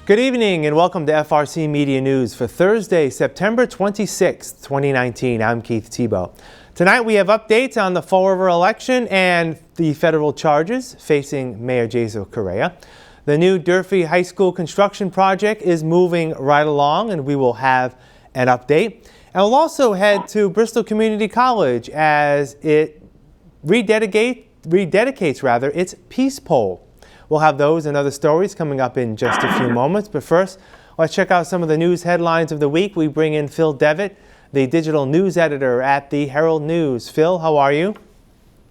Good evening and welcome to FRC Media News for Thursday, September 26, 2019. I'm Keith Tebow. Tonight we have updates on the Fall River election and the federal charges facing Mayor Jaso Correa. The new Durfee High School construction project is moving right along and we will have an update. And we'll also head to Bristol Community College as it rededicates its Peace Pole. We'll have those and other stories coming up in just a few moments. But first, let's check out some of the news headlines of the week. We bring in Phil Devitt, the digital news editor at the Herald News. Phil, how are you?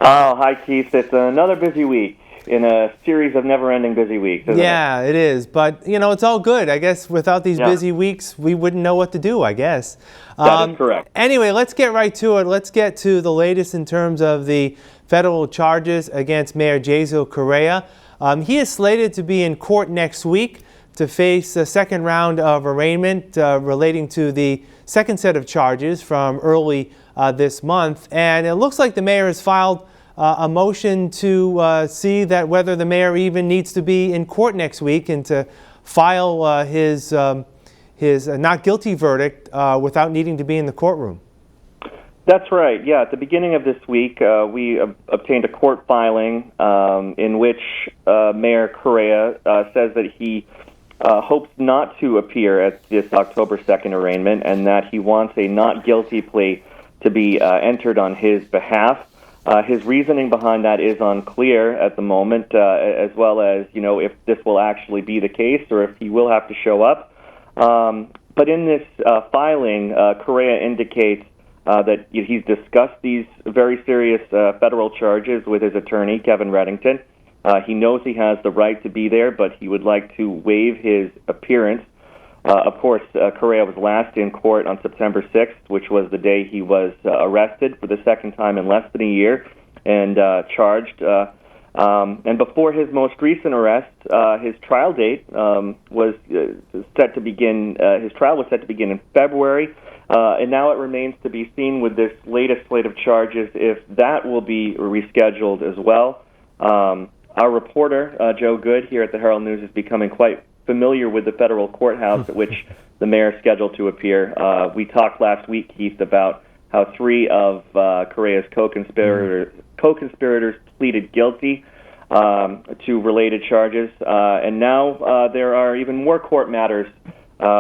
Oh, hi, Keith. It's another busy week in a series of never-ending busy weeks, isn't it? It is. But, you know, it's all good. I guess without these busy weeks, we wouldn't know what to do, I guess. That is correct. Anyway, let's get right to it. Let's get to the latest in terms of the federal charges against Mayor Jaso Correa. He is slated to be in court next week to face a second round of arraignment relating to the second set of charges from early this month. And it looks like the mayor has filed a motion to see that whether the mayor even needs to be in court next week and to file his not guilty verdict without needing to be in the courtroom. That's right. Yeah, at the beginning of this week, we obtained a court filing in which Mayor Correa says that he hopes not to appear at this October 2nd arraignment and that he wants a not guilty plea to be entered on his behalf. His reasoning behind that is unclear at the moment, as well as, you know, if this will actually be the case or if he will have to show up. But in this filing, Correa indicates that he's discussed these very serious federal charges with his attorney, Kevin Rededicated. He knows he has the right to be there, but he would like to waive his appearance. Of course, Correa was last in court on September 6th, which was the day he was arrested for the second time in less than a year and charged. And before his most recent arrest, his trial date was set to begin. His trial was set to begin in February. And now it remains to be seen with this latest slate of charges if that will be rescheduled as well. Our reporter, Joe Good, here at the Herald News is becoming quite familiar with the federal courthouse at which the mayor is scheduled to appear. We talked last week, Keith, about how three of Correa's co-conspirators pleaded guilty to related charges. And now there are even more court matters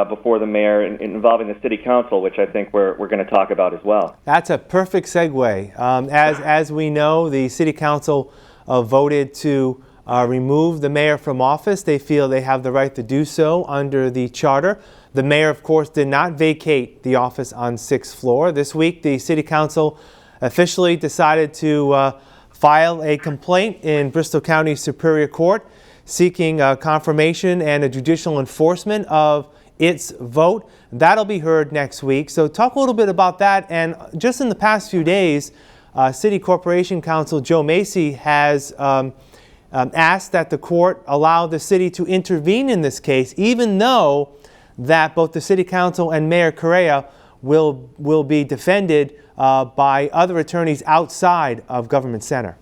before the mayor involving the city council, which I think we're going to talk about as well. That's a perfect segue. As we know, the city council voted to remove the mayor from office. They feel they have the right to do so under the charter. The mayor, of course, did not vacate the office on 6th floor. This week, the city council officially decided to file a complaint in Bristol County Superior Court seeking confirmation and a judicial enforcement of its vote. That'll be heard next week. So talk a little bit about that. And just in the past few days, City Corporation Counsel Joe Macy has asked that the court allow the city to intervene in this case, even though that both the city council and Mayor Correa will be defended by other attorneys outside of Government Center.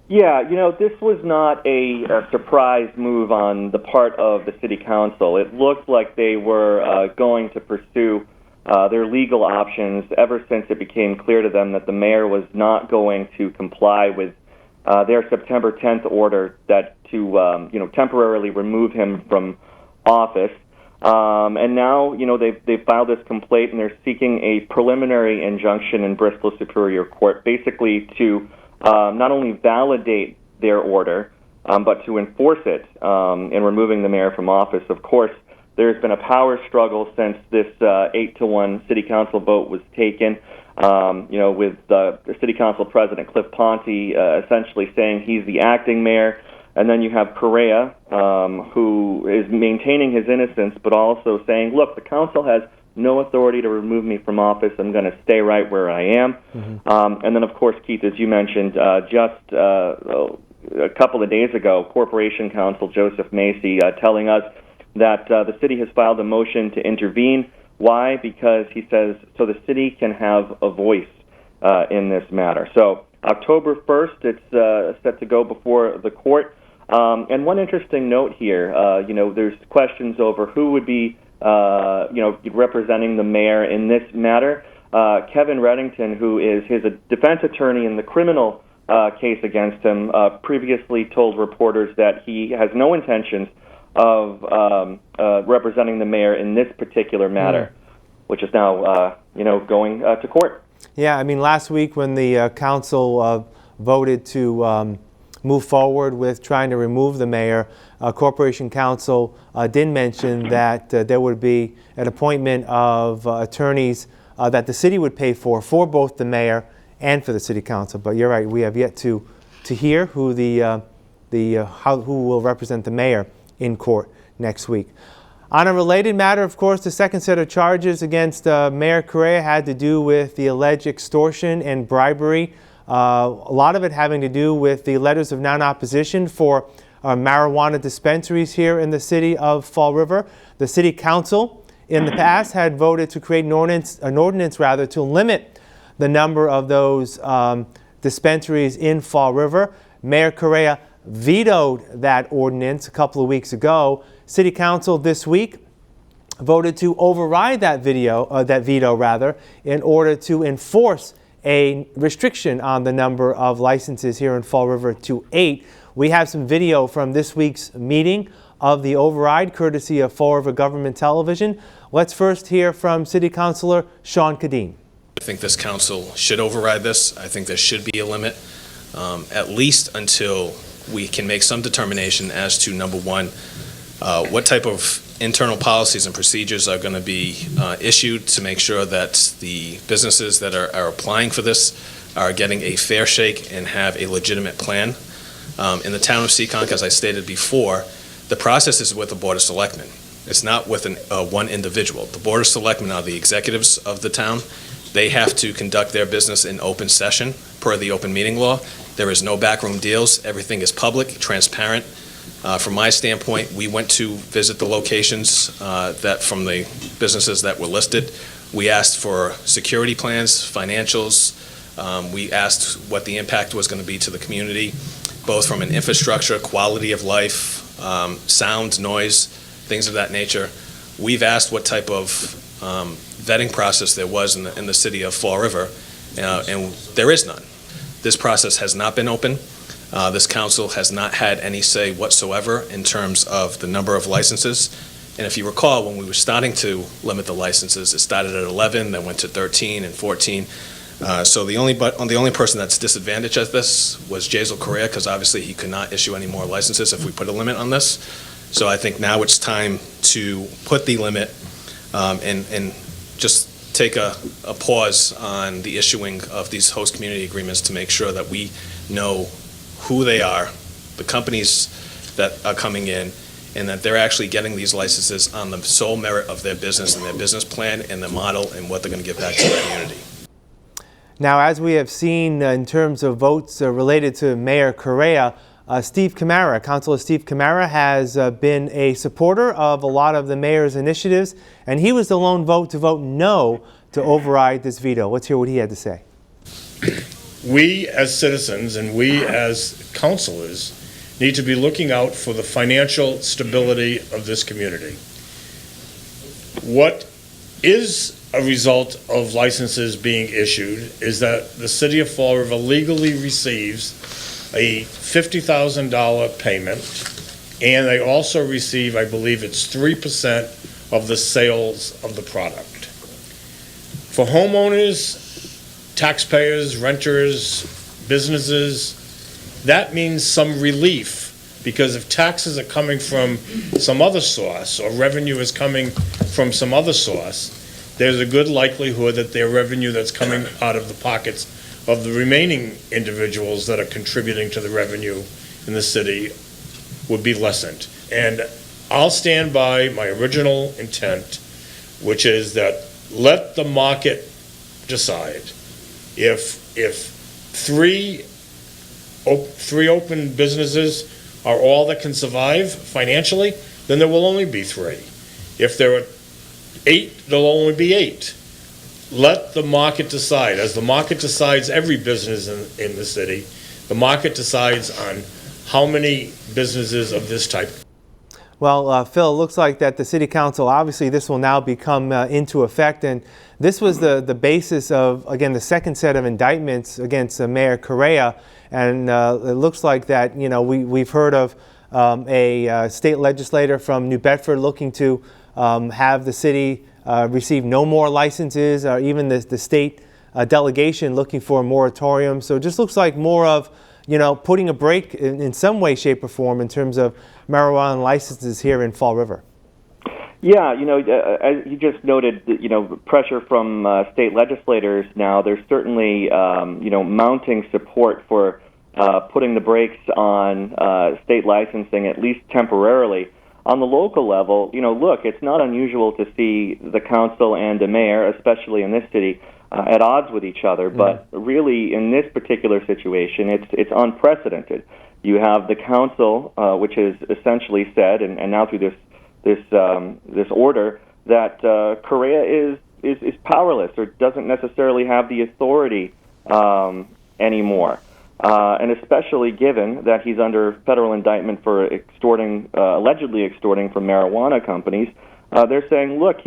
Yeah, you know, this was not a surprise move on the part of the city council. It looked like they were going to pursue their legal options ever since it became clear to them that the mayor was not going to comply with their September 10th order that to temporarily remove him from office. And now, you know, they've filed this complaint and they're seeking a preliminary injunction in Bristol Superior Court, basically to not only validate their order, but to enforce it in removing the mayor from office. Of course, there's been a power struggle since this 8-1 city council vote was taken, with the city council president, Cliff Ponte, essentially saying he's the acting mayor. And then you have Correa, who is maintaining his innocence, but also saying, look, the council has no authority to remove me from office. I'm going to stay right where I am. Mm-hmm. And then, of course, Keith, as you mentioned, just a couple of days ago, Corporation Counsel Joseph Macy telling us that the city has filed a motion to intervene. Why? Because he says so the city can have a voice in this matter. So October 1st, it's set to go before the court. And one interesting note here, there's questions over who would be, representing the mayor in this matter. Kevin Reddington, who is his defense attorney in the criminal case against him, previously told reporters that he has no intentions of representing the mayor in this particular matter, which is now, going to court. Yeah, I mean, last week when the council voted to move forward with trying to remove the mayor, Corporation Counsel did mention that there would be an appointment of attorneys that the city would pay for both the mayor and for the city council. But you're right, we have yet to hear who who will represent the mayor in court next week. On a related matter, of course, the second set of charges against Mayor Correa had to do with the alleged extortion and bribery. A lot of it having to do with the letters of non-opposition for marijuana dispensaries here in the city of Fall River. The city council in the past had voted to create an ordinance to limit the number of those dispensaries in Fall River. Mayor Correa vetoed that ordinance a couple of weeks ago. City Council this week voted to override that veto in order to enforce a restriction on the number of licenses here in Fall River to 8. We have some video from this week's meeting of the override, courtesy of Fall River Government Television. Let's first hear from City Councilor Sean Kadeen. I think this council should override this. I think there should be a limit, at least until we can make some determination as to, number one, what type of internal policies and procedures are going to be issued to make sure that the businesses that are applying for this are getting a fair shake and have a legitimate plan. In the town of Seekonk, as I stated before, the process is with the Board of Selectmen. It's not with one individual. The Board of Selectmen are the executives of the town. They have to conduct their business in open session per the open meeting law. There is no backroom deals. Everything is public, transparent. From my standpoint, we went to visit the locations from the businesses that were listed. We asked for security plans, financials. We asked what the impact was going to be to the community, both from an infrastructure, quality of life, sound, noise, things of that nature. We've asked what type of vetting process there was in the city of Fall River, and there is none. This process has not been open. This council has not had any say whatsoever in terms of the number of licenses. And if you recall, when we were starting to limit the licenses, it started at 11, then went to 13 and 14. So the only person that's disadvantaged at this was Jazel Correa, because obviously he could not issue any more licenses if we put a limit on this. So I think now it's time to put the limit and just take a pause on the issuing of these host community agreements to make sure that we know who they are, the companies that are coming in, and that they're actually getting these licenses on the sole merit of their business and their business plan and their model and what they're going to give back to the community. Now, as we have seen in terms of votes related to Mayor Correa, Councilor Steve Chimera has been a supporter of a lot of the mayor's initiatives, and he was the lone vote to vote no to override this veto. Let's hear what he had to say. We as citizens and we as councilors need to be looking out for the financial stability of this community. What is a result of licenses being issued is that the city of Fall River legally receives a $50,000 payment, and they also receive, I believe it's 3% of the sales of the product. For homeowners, taxpayers, renters, businesses, that means some relief, because if taxes are coming from some other source or revenue is coming from some other source, there's a good likelihood that their revenue that's coming out of the pockets of the remaining individuals that are contributing to the revenue in the city would be lessened. And I'll stand by my original intent, which is that let the market decide. If three open businesses are all that can survive financially, then there will only be 3. If there are 8, there'll only be 8. Let the market decide. As the market decides every business in the city, the market decides on how many businesses of this type? Well, Phil, it looks like that the City Council, obviously this will now become into effect, and this was the basis of, again, the second set of indictments against Mayor Correa, and it looks like that, you know, we've heard of a state legislator from New Bedford looking to have the city receive no more licenses, or even the state delegation looking for a moratorium. So it just looks like more of, you know, putting a break in some way, shape, or form in terms of marijuana licenses here in Fall River. Yeah, you know, as you just noted, you know, pressure from state legislators now. There's certainly, you know, mounting support for putting the brakes on state licensing, at least temporarily. On the local level, you know, look, it's not unusual to see the council and the mayor, especially in this city, at odds with each other. But really, in this particular situation, it's unprecedented. You have the council, which has essentially said, and now through this order, that Correa is powerless or doesn't necessarily have the authority anymore. And especially given that he's under federal indictment for allegedly extorting from marijuana companies, they're saying, look,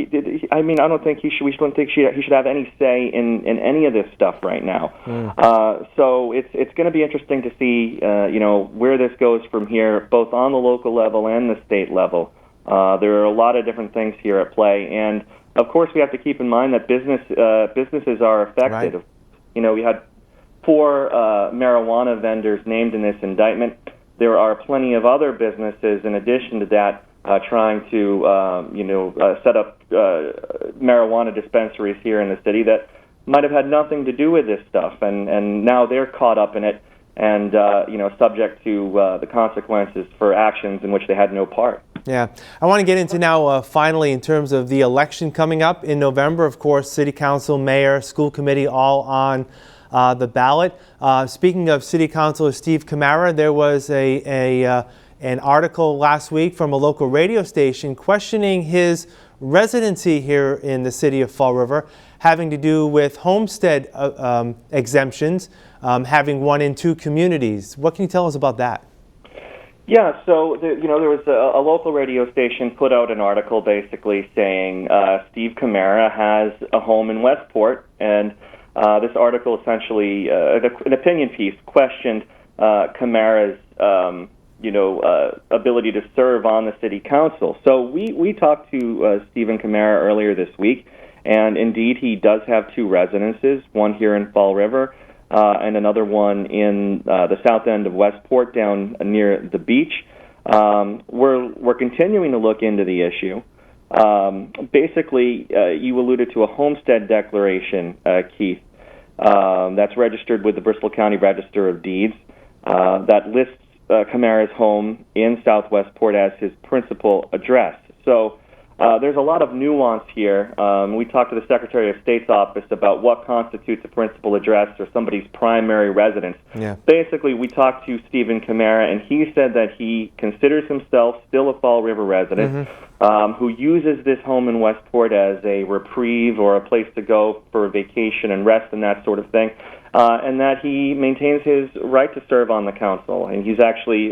I don't think he should have any say in any of this stuff right now. So it's going to be interesting to see, you know, where this goes from here, both on the local level and the state level. There are a lot of different things here at play, and of course we have to keep in mind that businesses are affected. Right. You know, we had 4 marijuana vendors named in this indictment. There are plenty of other businesses in addition to that trying to, set up marijuana dispensaries here in the city that might have had nothing to do with this stuff, and now they're caught up in it and, subject to the consequences for actions in which they had no part. Yeah. I want to get into now, finally, in terms of the election coming up in November. Of course, City Council, Mayor, School Committee all on the ballot. Speaking of City Councilor Steve Chimera, there was an article last week from a local radio station questioning his residency here in the city of Fall River, having to do with homestead exemptions, having 1 in 2 communities. What can you tell us about that? Yeah, so there was a local radio station put out an article basically saying Steve Chimera has a home in Westport, and this article essentially, an opinion piece, questioned Chimera's ability to serve on the city council. So we talked to Stephen Chimera earlier this week, and indeed he does have 2 residences, one here in Fall River and another one in the south end of Westport down near the beach. We're continuing to look into the issue. Basically, you alluded to a homestead declaration, Keith, that's registered with the Bristol County Register of Deeds that lists Chimera's home in Southwestport as his principal address. So there's a lot of nuance here. We talked to the Secretary of State's office about what constitutes a principal address or somebody's primary residence. Yeah. Basically, we talked to Stephen Chimera, and he said that he considers himself still a Fall River resident who uses this home in Westport as a reprieve or a place to go for a vacation and rest and that sort of thing. And that he maintains his right to serve on the council, and he's actually,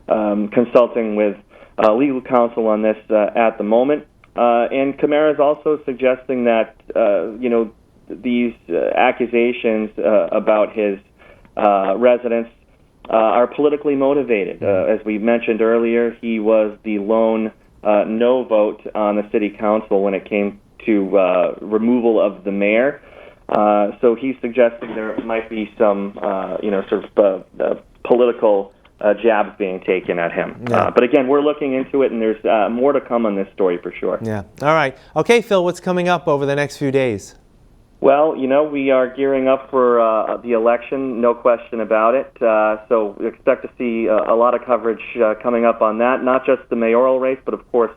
consulting with legal counsel on this at the moment. And Chimera is also suggesting that, these accusations about his residence are politically motivated. As we mentioned earlier, he was the lone no vote on the city council when it came to removal of the mayor. So he's suggesting there might be some, political jabs being taken at him. Yeah. But again, we're looking into it, and there's more to come on this story for sure. Yeah. All right. Okay, Phil, what's coming up over the next few days? Well, we are gearing up for the election, no question about it. So we expect to see a lot of coverage coming up on that, not just the mayoral race, but of course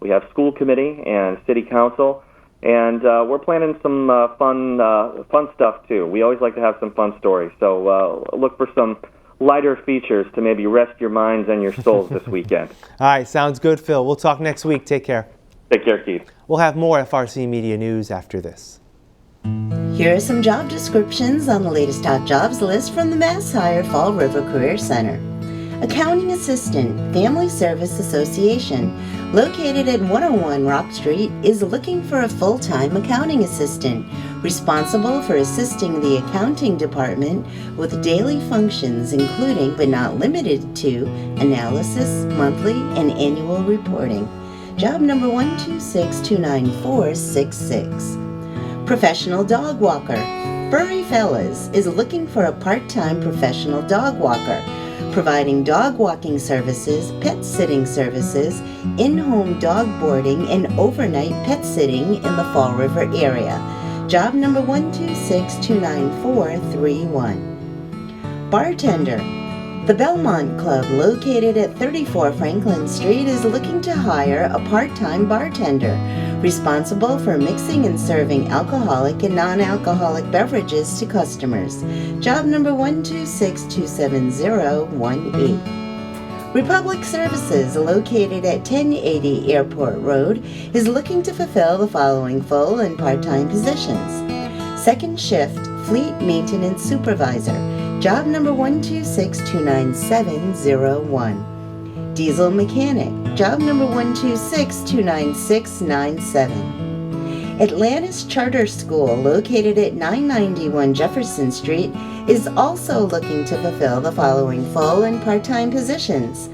we have school committee and city council. And we're planning some fun stuff, too. We always like to have some fun stories. So look for some lighter features to maybe rest your minds and your souls this weekend. All right, sounds good, Phil. We'll talk next week. Take care. Take care, Keith. We'll have more FRC Media News after this. Here are some job descriptions on the latest hot jobs list from the Mass Hire Fall River Career Center. Accounting Assistant, Family Service Association, located at 101 Rock Street, is looking for a full-time accounting assistant, responsible for assisting the accounting department with daily functions including but not limited to analysis, monthly, and annual reporting. Job number 126-29466. Professional Dog Walker, Furry Fellas is looking for a part-time professional dog walker, providing dog walking services, pet sitting services, in-home dog boarding, and overnight pet sitting in the Fall River area. Job number 126-29431. Bartender. The Belmont Club, located at 34 Franklin Street, is looking to hire a part-time bartender, responsible for mixing and serving alcoholic and non-alcoholic beverages to customers. Job number 126-27018. Republic Services, located at 1080 Airport Road, is looking to fulfill the following full and part-time positions. Second shift, Fleet Maintenance Supervisor. Job number 126-29701. Diesel Mechanic. Job number 126-29697. Atlantis Charter School, located at 991 Jefferson Street, is also looking to fulfill the following full and part-time positions.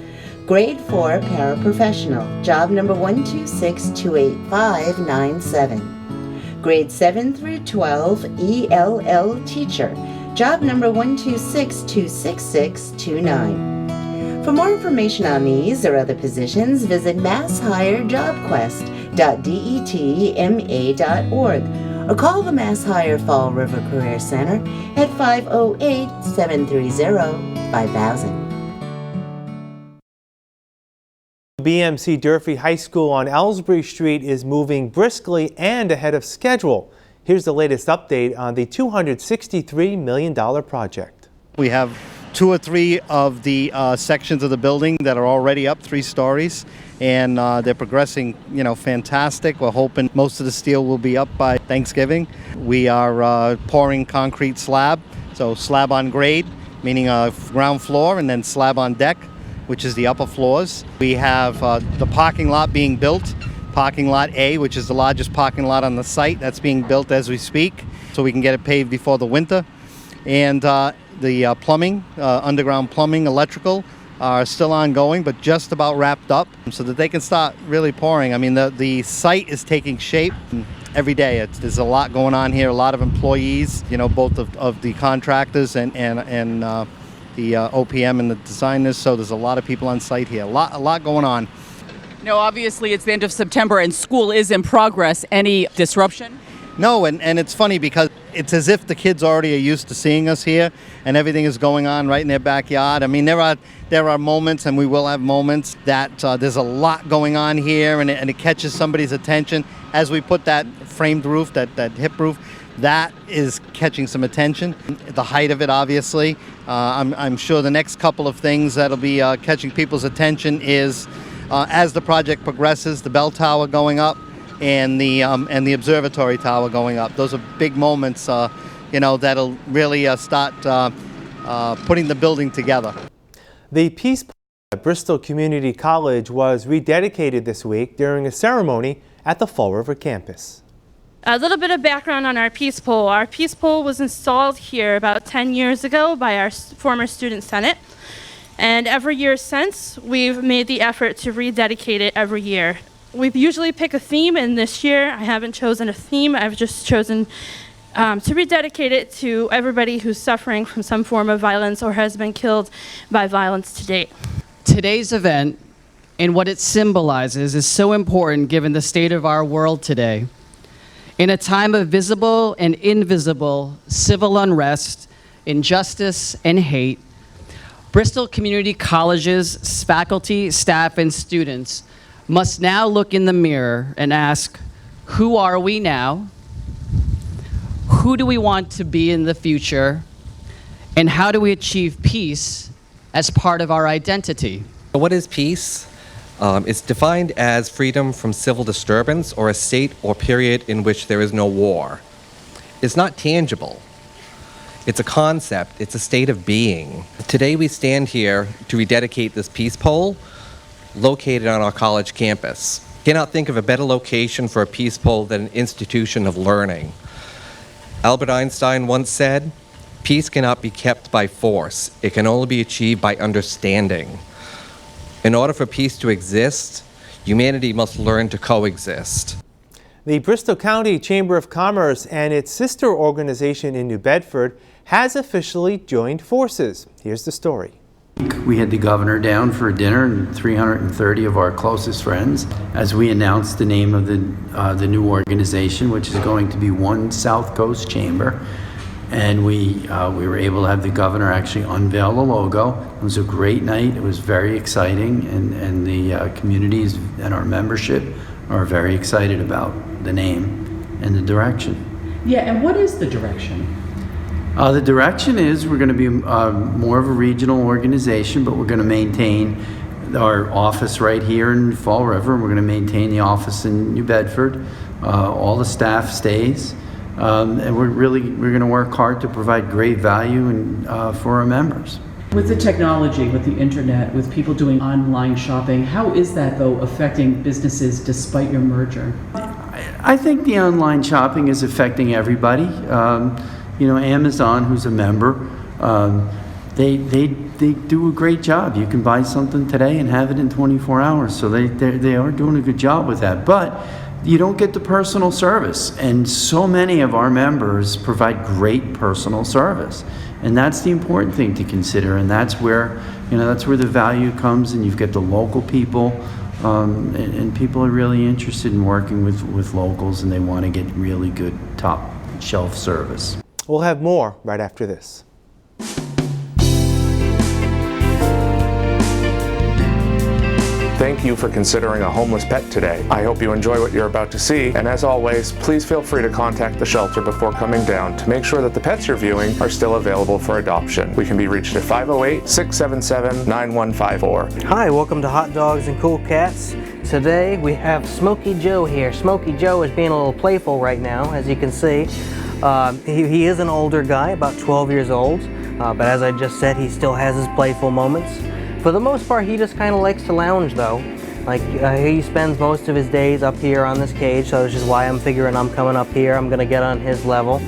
Grade 4 Paraprofessional. Job number 126-28597. Grade 7 through 12 ELL Teacher. Job number 126-26629. For more information on these or other positions, visit masshireJobQuest.detma.org or call the Mass Hire Fall River Career Center at 508-730-5000. BMC Durfee High School on Ellsbury Street is moving briskly and ahead of schedule. Here's the latest update on the $263 million project. We have 2 or 3 of the sections of the building that are already up 3 stories, and they're progressing, fantastic. We're hoping most of the steel will be up by Thanksgiving. We are pouring concrete slab, so slab on grade, meaning ground floor, and then slab on deck, which is the upper floors. We have the parking lot being built. Parking lot A, which is the largest parking lot on the site, that's being built as we speak, so we can get it paved before the winter. And the plumbing, underground plumbing, electrical, are still ongoing, but just about wrapped up, so that they can start really pouring. I mean, the site is taking shape every day. There's a lot going on here, a lot of employees, both of the contractors and the OPM and the designers, so there's a lot of people on site here, a lot going on. Obviously it's the end of September and school is in progress. Any disruption? No, and it's funny because it's as if the kids already are used to seeing us here and everything is going on right in their backyard. I mean, there are moments, and we will have moments, that there's a lot going on here, and it catches somebody's attention. As we put that framed roof, that hip roof, that is catching some attention. The height of it, obviously. I'm sure the next couple of things that'll be catching people's attention is as the project progresses, the bell tower going up and the observatory tower going up. Those are big moments, that'll really start putting the building together. The Peace Pole at Bristol Community College was rededicated this week during a ceremony at the Fall River campus. A little bit of background on our Peace Pole. Our Peace Pole was installed here about 10 years ago by our former student senate. And every year since, we've made the effort to rededicate it every year. We usually pick a theme, and this year I haven't chosen a theme. I've just chosen to rededicate it to everybody who's suffering from some form of violence or has been killed by violence to date. Today's event and what it symbolizes is so important given the state of our world today. In a time of visible and invisible civil unrest, injustice, and hate, Bristol Community College's faculty, staff, and students must now look in the mirror and ask, who are we now? Who do we want to be in the future? And how do we achieve peace as part of our identity? What is peace? It's defined as freedom from civil disturbance or a state or period in which there is no war. is not tangible. It's a concept, it's a state of being. Today we stand here to rededicate this peace pole located on our college campus. Cannot think of a better location for a peace pole than an institution of learning. Albert Einstein once said, "Peace cannot be kept by force. It can only be achieved by understanding." In order for peace to exist, humanity must learn to coexist. The Bristol County Chamber of Commerce and its sister organization in New Bedford has officially joined forces. Here's the story. We had the governor down for dinner and 330 of our closest friends as we announced the name of the new organization, which is going to be One South Coast Chamber. And we were able to have the governor actually unveil the logo. It was a great night. It was very exciting, and the communities and our membership are very excited about the name and the direction. Yeah, and what is the direction? The direction is we're going to be more of a regional organization, but we're going to maintain our office right here in Fall River. We're going to maintain the office in New Bedford. All the staff stays. And we're going to work hard to provide great value for our members. With the technology, with the internet, with people doing online shopping, how is that, though, affecting businesses despite your merger? I think the online shopping is affecting everybody. Amazon, who's a member, they do a great job. You can buy something today and have it in 24 hours. So they are doing a good job with that. But you don't get the personal service, and so many of our members provide great personal service, and that's the important thing to consider. And that's where the value comes, and you've got the local people, and people are really interested in working with locals, and they want to get really good top shelf service. We'll have more right after this. Thank you for considering a homeless pet today. I hope you enjoy what you're about to see, and as always, please feel free to contact the shelter before coming down to make sure that the pets you're viewing are still available for adoption. We can be reached at 508-677-9154. Hi, welcome to Hot Dogs and Cool Cats. Today we have Smokey Joe here. Smokey Joe is being a little playful right now, as you can see. He is an older guy, about 12 years old, but as I just said, he still has his playful moments. For the most part, he just kind of likes to lounge, though. He spends most of his days up here on this cage, so which is why I'm figuring I'm coming up here. I'm going to get on his level.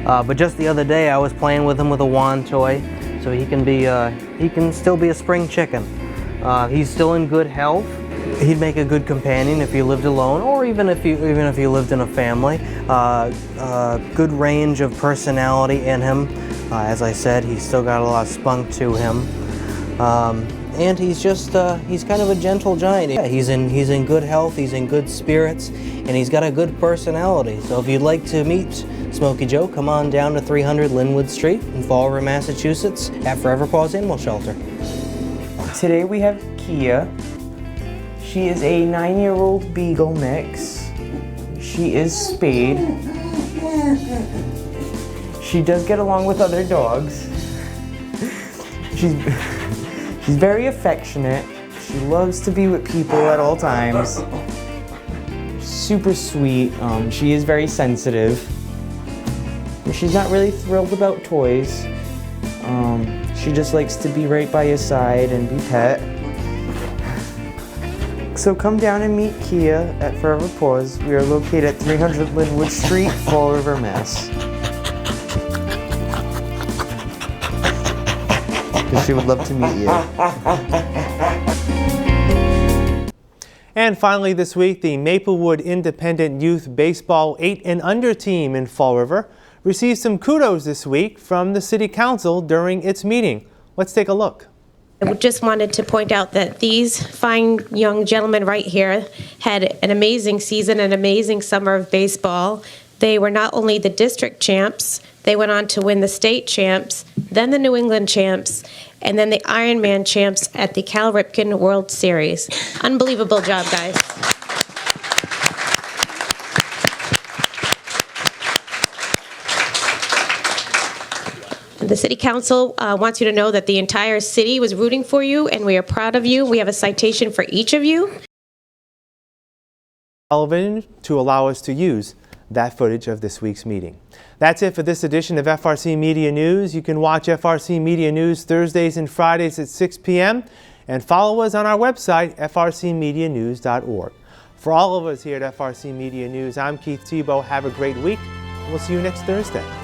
But just the other day, I was playing with him with a wand toy, so he can still be a spring chicken. He's still in good health. He'd make a good companion if you lived alone, or even if you lived in a family. Good range of personality in him. As I said, he's still got a lot of spunk to him. And he's kind of a gentle giant. Yeah, he's in good health, he's in good spirits, and he's got a good personality. So if you'd like to meet Smokey Joe, come on down to 300 Linwood Street in Fall River, Massachusetts at Forever Paws Animal Shelter. Today we have Kia. She is a 9-year-old Beagle mix. She is spayed. She does get along with other dogs. She's very affectionate. She loves to be with people at all times. Super sweet. She is very sensitive. She's not really thrilled about toys. She just likes to be right by your side and be pet. So come down and meet Kia at Forever Paws. We are located at 300 Linwood Street, Fall River, Mass. She would love to meet you. And finally this week, the Maplewood Independent Youth Baseball 8 and Under team in Fall River received some kudos this week from the City Council during its meeting. Let's take a look. I just wanted to point out that these fine young gentlemen right here had an amazing season, an amazing summer of baseball. They were not only the district champs, they went on to win the state champs, then the New England champs, and then the Ironman champs at the Cal Ripken World Series. Unbelievable job, guys. The City Council wants you to know that the entire city was rooting for you, and we are proud of you. We have a citation for each of you. Television to allow us to use that footage of this week's meeting. That's it for this edition of FRC Media News. You can watch FRC Media News Thursdays and Fridays at 6 p.m. and follow us on our website, frcmedianews.org. For all of us here at FRC Media News, I'm Keith Tebow. Have a great week. We'll see you next Thursday.